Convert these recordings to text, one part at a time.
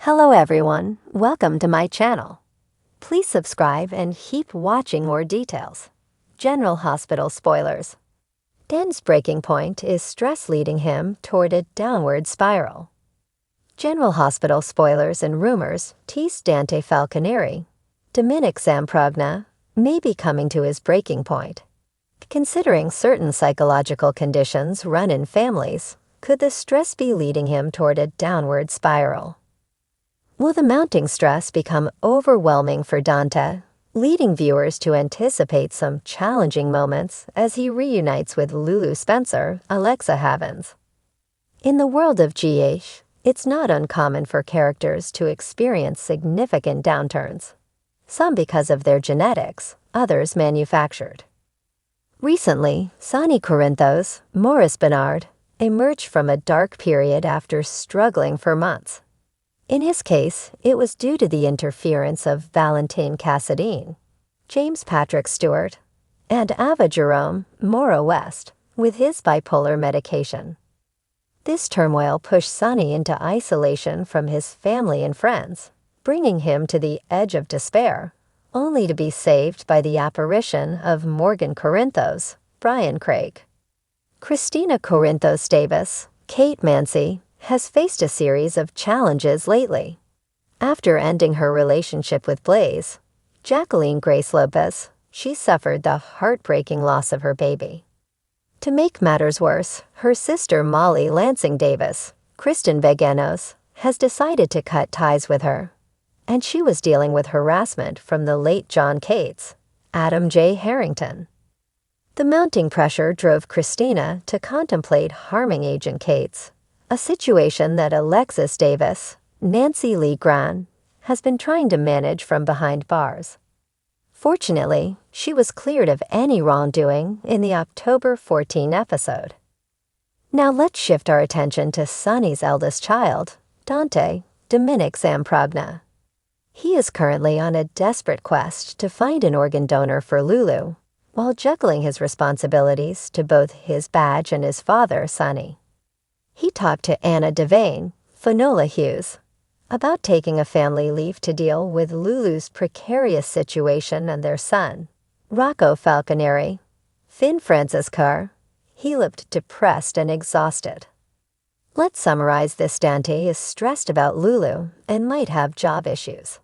Hello everyone, welcome to my channel. Please subscribe and keep watching more details. General Hospital spoilers. Dan's breaking point is stress leading him toward a downward spiral. General Hospital spoilers and rumors tease Dante Falconieri. Dominic Zamprogna may be coming to his breaking point. Considering certain psychological conditions run in families, could the stress be leading him toward a downward spiral? Will the mounting stress become overwhelming for Dante, leading viewers to anticipate some challenging moments as he reunites with Lulu Spencer, Alexa Havens? In the world of GH, it's not uncommon for characters to experience significant downturns, some because of their genetics, others manufactured. Recently, Sonny Corinthos, Maurice Bernard, emerged from a dark period after struggling for months. In his case, it was due to the interference of Valentine Cassadine, James Patrick Stewart, and Ava Jerome Mora West with his bipolar medication. This turmoil pushed Sonny into isolation from his family and friends, bringing him to the edge of despair, only to be saved by the apparition of Morgan Corinthos, Brian Craig. Christina Corinthos Davis, Kate Mansi, has faced a series of challenges lately. After ending her relationship with Blaze, Jacqueline Grace Lopez, she suffered the heartbreaking loss of her baby. To make matters worse, her sister Molly Lansing Davis, Kristen Veganos, has decided to cut ties with her, and she was dealing with harassment from the late John Cates, Adam J. Harrington. The mounting pressure drove Christina to contemplate harming Agent Cates, a situation that Alexis Davis, Nancy Lee Gran, has been trying to manage from behind bars. Fortunately, she was cleared of any wrongdoing in the October 14 episode. Now let's shift our attention to Sonny's eldest child, Dante, Dominic Zamprogna. He is currently on a desperate quest to find an organ donor for Lulu, while juggling his responsibilities to both his badge and his father, Sonny. He talked to Anna Devane, Finola Hughes, about taking a family leave to deal with Lulu's precarious situation and their son, Rocco Falconieri. Finn Francis Carr. He looked depressed and exhausted. Let's summarize this. Dante is stressed about Lulu and might have job issues.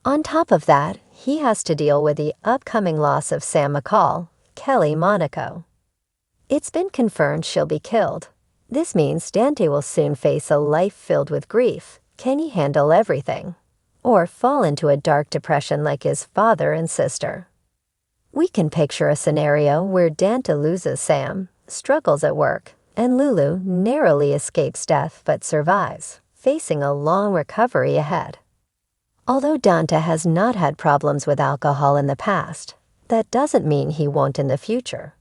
On top of that, he has to deal with the upcoming loss of Sam McCall, Kelly Monaco. It's been confirmed she'll be killed. This means Dante will soon face a life filled with grief. Can he handle everything? Or fall into a dark depression like his father and sister? We can picture a scenario where Dante loses Sam, struggles at work, and Lulu narrowly escapes death but survives, facing a long recovery ahead. Although Dante has not had problems with alcohol in the past, that doesn't mean he won't in the future.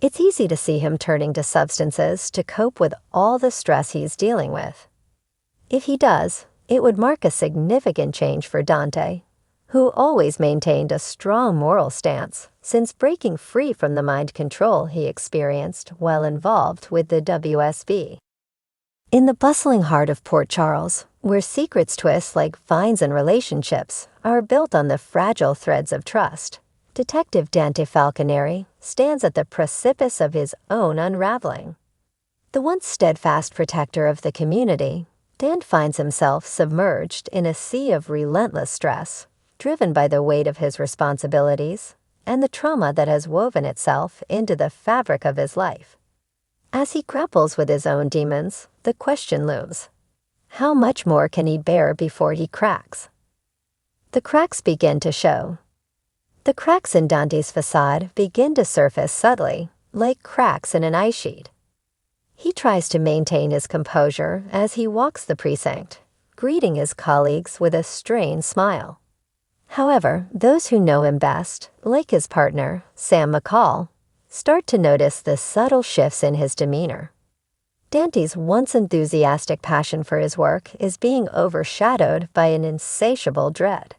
It's easy to see him turning to substances to cope with all the stress he's dealing with. If he does, it would mark a significant change for Dante, who always maintained a strong moral stance since breaking free from the mind control he experienced while involved with the WSB. In the bustling heart of Port Charles, where secrets twist like vines and relationships are built on the fragile threads of trust, Detective Dante Falconieri stands at the precipice of his own unraveling. The once steadfast protector of the community, Dan finds himself submerged in a sea of relentless stress, driven by the weight of his responsibilities and the trauma that has woven itself into the fabric of his life. As he grapples with his own demons, the question looms: how much more can he bear before he cracks? The cracks begin to show. The cracks in Dante's facade begin to surface subtly, like cracks in an ice sheet. He tries to maintain his composure as he walks the precinct, greeting his colleagues with a strained smile. However, those who know him best, like his partner, Sam McCall, start to notice the subtle shifts in his demeanor. Dante's once enthusiastic passion for his work is being overshadowed by an insatiable dread.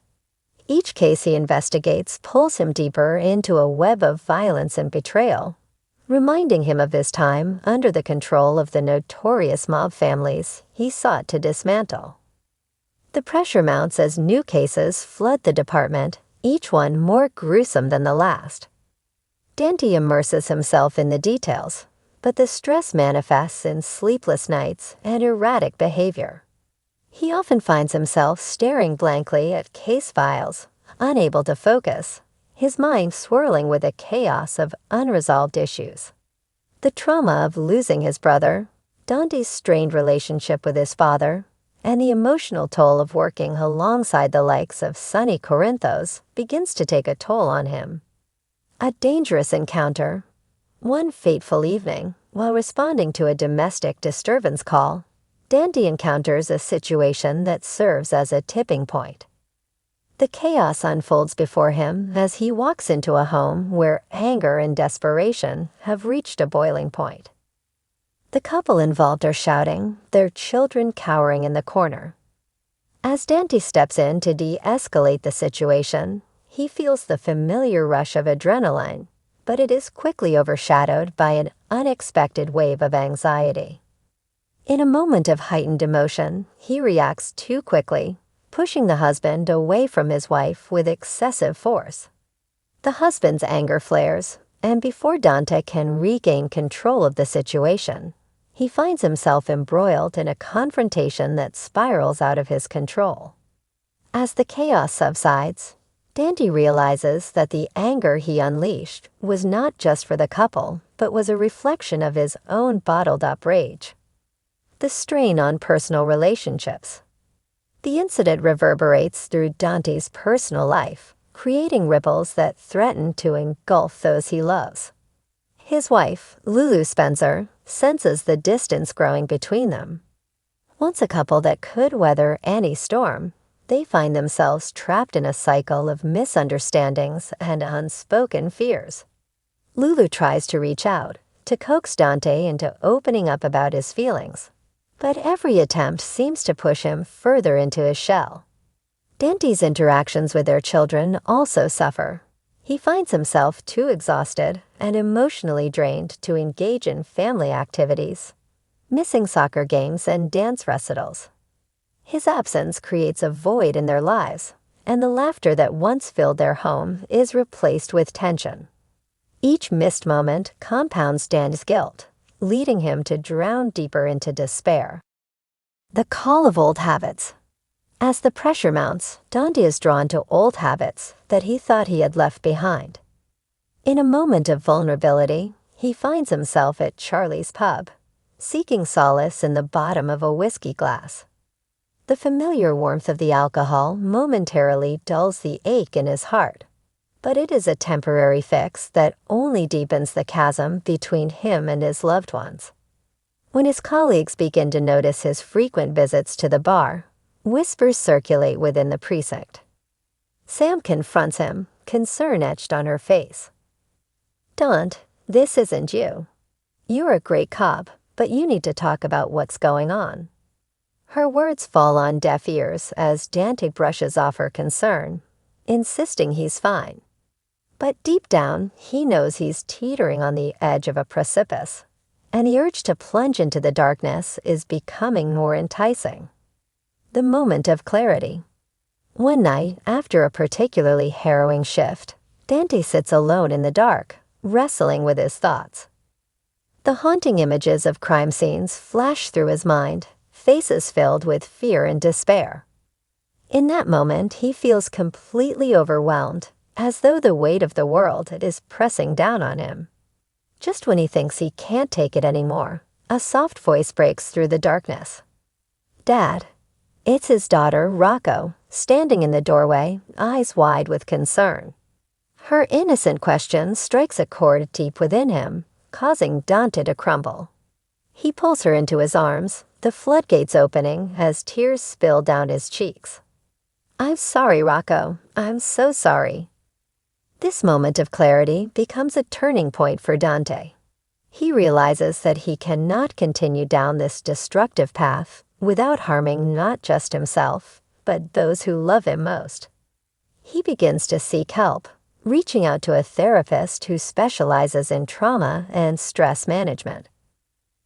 Each case he investigates pulls him deeper into a web of violence and betrayal, reminding him of his time under the control of the notorious mob families he sought to dismantle. The pressure mounts as new cases flood the department, each one more gruesome than the last. Dante immerses himself in the details, but the stress manifests in sleepless nights and erratic behavior. He often finds himself staring blankly at case files, unable to focus, his mind swirling with a chaos of unresolved issues. The trauma of losing his brother, Dante's strained relationship with his father, and the emotional toll of working alongside the likes of Sonny Corinthos begins to take a toll on him. A dangerous encounter. One fateful evening, while responding to a domestic disturbance call, Dante encounters a situation that serves as a tipping point. The chaos unfolds before him as he walks into a home where anger and desperation have reached a boiling point. The couple involved are shouting, their children cowering in the corner. As Dante steps in to de-escalate the situation, he feels the familiar rush of adrenaline, but it is quickly overshadowed by an unexpected wave of anxiety. In a moment of heightened emotion, he reacts too quickly, pushing the husband away from his wife with excessive force. The husband's anger flares, and before Dante can regain control of the situation, he finds himself embroiled in a confrontation that spirals out of his control. As the chaos subsides, Dante realizes that the anger he unleashed was not just for the couple, but was a reflection of his own bottled-up rage. The strain on personal relationships. The incident reverberates through Dante's personal life, creating ripples that threaten to engulf those he loves. His wife, Lulu Spencer, senses the distance growing between them. Once a couple that could weather any storm, they find themselves trapped in a cycle of misunderstandings and unspoken fears. Lulu tries to reach out, to coax Dante into opening up about his feelings, but every attempt seems to push him further into his shell. Dante's interactions with their children also suffer. He finds himself too exhausted and emotionally drained to engage in family activities, missing soccer games and dance recitals. His absence creates a void in their lives, and the laughter that once filled their home is replaced with tension. Each missed moment compounds Dan's guilt, leading him to drown deeper into despair. The call of old habits. As the pressure mounts, Dante is drawn to old habits that he thought he had left behind. In a moment of vulnerability, he finds himself at Charlie's pub, seeking solace in the bottom of a whiskey glass. The familiar warmth of the alcohol momentarily dulls the ache in his heart, but it is a temporary fix that only deepens the chasm between him and his loved ones. When his colleagues begin to notice his frequent visits to the bar, whispers circulate within the precinct. Sam confronts him, concern etched on her face. "Dante, this isn't you. You're a great cop, but you need to talk about what's going on." Her words fall on deaf ears as Dante brushes off her concern, insisting he's fine. But deep down, he knows he's teetering on the edge of a precipice, and the urge to plunge into the darkness is becoming more enticing. The moment of clarity. One night, after a particularly harrowing shift, Dante sits alone in the dark, wrestling with his thoughts. The haunting images of crime scenes flash through his mind, faces filled with fear and despair. In that moment, he feels completely overwhelmed, as though the weight of the world is pressing down on him. Just when he thinks he can't take it anymore, a soft voice breaks through the darkness. "Dad." It's his daughter, Rocco, standing in the doorway, eyes wide with concern. Her innocent question strikes a chord deep within him, causing Dante to crumble. He pulls her into his arms, the floodgates opening as tears spill down his cheeks. "I'm sorry, Rocco. I'm so sorry." This moment of clarity becomes a turning point for Dante. He realizes that he cannot continue down this destructive path without harming not just himself, but those who love him most. He begins to seek help, reaching out to a therapist who specializes in trauma and stress management.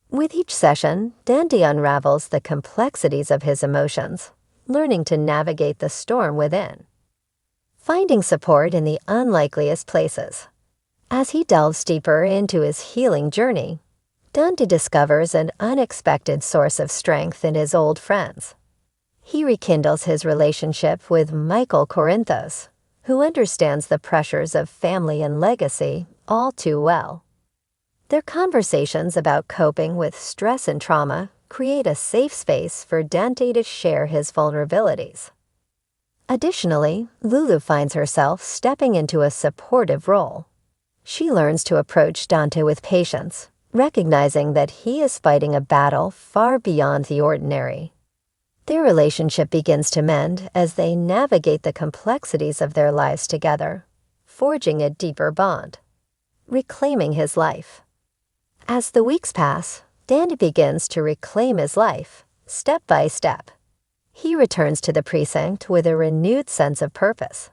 With each session, Dante unravels the complexities of his emotions, learning to navigate the storm within. Finding support in the unlikeliest places. As he delves deeper into his healing journey, Dante discovers an unexpected source of strength in his old friends. He rekindles his relationship with Michael Corinthos, who understands the pressures of family and legacy all too well. Their conversations about coping with stress and trauma create a safe space for Dante to share his vulnerabilities. Additionally, Lulu finds herself stepping into a supportive role. She learns to approach Dante with patience, recognizing that he is fighting a battle far beyond the ordinary. Their relationship begins to mend as they navigate the complexities of their lives together, forging a deeper bond. Reclaiming his life. As the weeks pass, Dante begins to reclaim his life, step by step. He returns to the precinct with a renewed sense of purpose.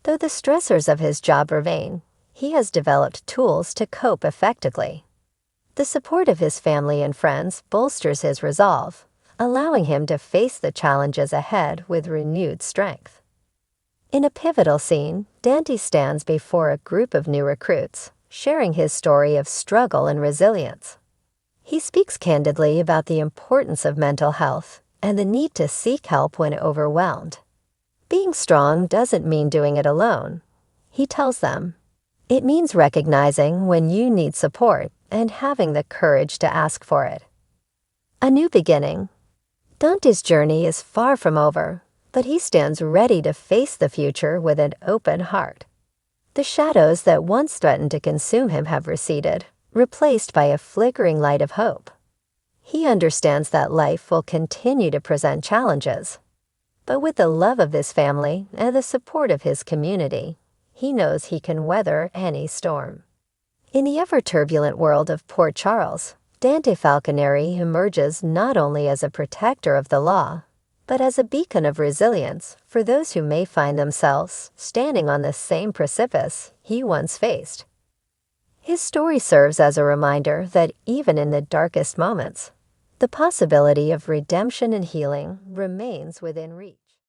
Though the stressors of his job remain, he has developed tools to cope effectively. The support of his family and friends bolsters his resolve, allowing him to face the challenges ahead with renewed strength. In a pivotal scene, Dante stands before a group of new recruits, sharing his story of struggle and resilience. He speaks candidly about the importance of mental health and the need to seek help when overwhelmed. Being strong doesn't mean doing it alone, he tells them. It means recognizing when you need support and having the courage to ask for it. A new beginning. Dante's journey is far from over, but he stands ready to face the future with an open heart. The shadows that once threatened to consume him have receded, replaced by a flickering light of hope. He understands that life will continue to present challenges, but with the love of his family and the support of his community, he knows he can weather any storm. In the ever-turbulent world of Port Charles, Dante Falconeri emerges not only as a protector of the law, but as a beacon of resilience for those who may find themselves standing on the same precipice he once faced. His story serves as a reminder that even in the darkest moments, the possibility of redemption and healing remains within reach.